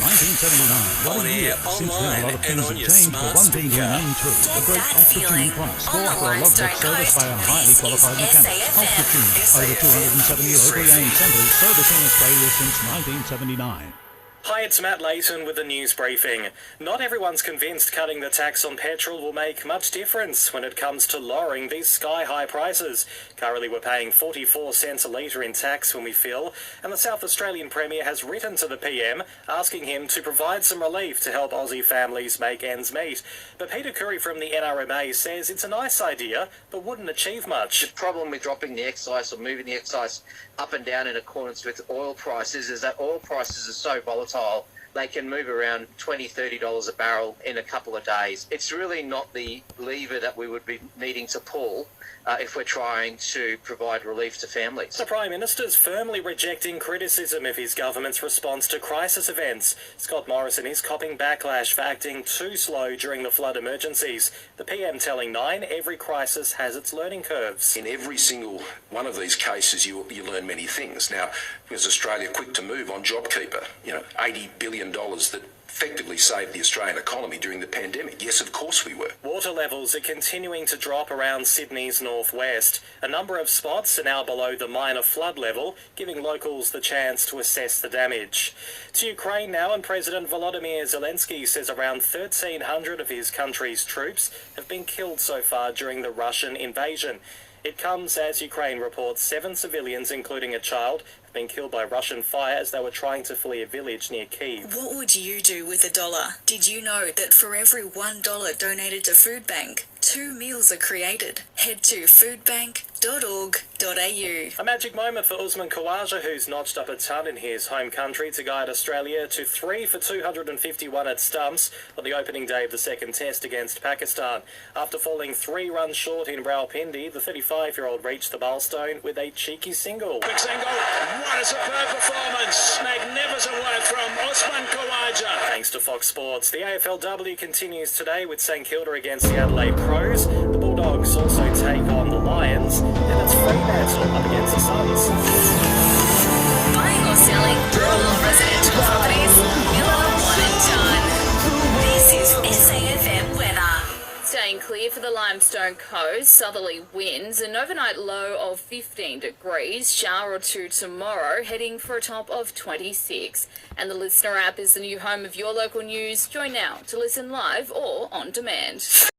1979. On air, online, and on your smart speaker. The great ultra-tune price. Call after a logbook service by a highly qualified mechanic. Ultra-tune. Over 270 locally owned centres servicing Australia since 1979. Hi, it's Matt Layton with the news briefing. Not everyone's convinced cutting the tax on petrol will make much difference when it comes to lowering these sky-high prices. Currently, we're paying 44 cents a litre in tax when we fill, and the South Australian Premier has written to the PM asking him to provide some relief to help Aussie families make ends meet. But Peter Curry from the NRMA says it's a nice idea, but wouldn't achieve much. The problem with dropping the excise or moving the excise up and down in accordance with oil prices is that oil prices are so volatile. They can move around $20, $30 a barrel in a couple of days. It's really not the lever that we would be needing to pull if we're trying to provide relief to families. The Prime Minister's firmly rejecting criticism of his government's response to crisis events. Scott Morrison is copping backlash for acting too slow during the flood emergencies. The PM telling Nine every crisis has its learning curves. In every single one of these cases, you learn many things. Now, was Australia quick to move on JobKeeper? $80 billion that effectively saved the Australian economy during the pandemic. Yes, of course we were. Water levels are continuing to drop around Sydney's northwest. A number of spots are now below the minor flood level, giving locals the chance to assess the damage. To Ukraine now, and President Volodymyr Zelensky says around 1,300 of his country's troops have been killed so far during the Russian invasion. It comes as Ukraine reports 7 civilians, including a child, have been killed by Russian fire as they were trying to flee a village near Kyiv. What would you do with $1? Did you know that for every $1 donated to Food Bank, 2 meals are created? Head to foodbank.org.au. A magic moment for Usman Khawaja, who's notched up a ton in his home country to guide Australia to 3 for 251 at stumps on the opening day of the second test against Pakistan. After falling 3 runs short in Rawalpindi, the 35-year-old reached the milestone with a cheeky single. Quick single. What a superb performance. Magnificent work from Usman Khawaja. Thanks to Fox Sports. The AFLW continues today with St Kilda against the Adelaide Crows. The Bulldogs also take on the Lions. And it's Fremantle up against the Suns. Buying or selling rural or residential properties? Miller One and Done. This is SAFM weather. Staying clear for the Limestone coast, southerly winds, an overnight low of 15 degrees, shower or two tomorrow, heading for a top of 26. And the Listener app is the new home of your local news. Join now to listen live or on demand.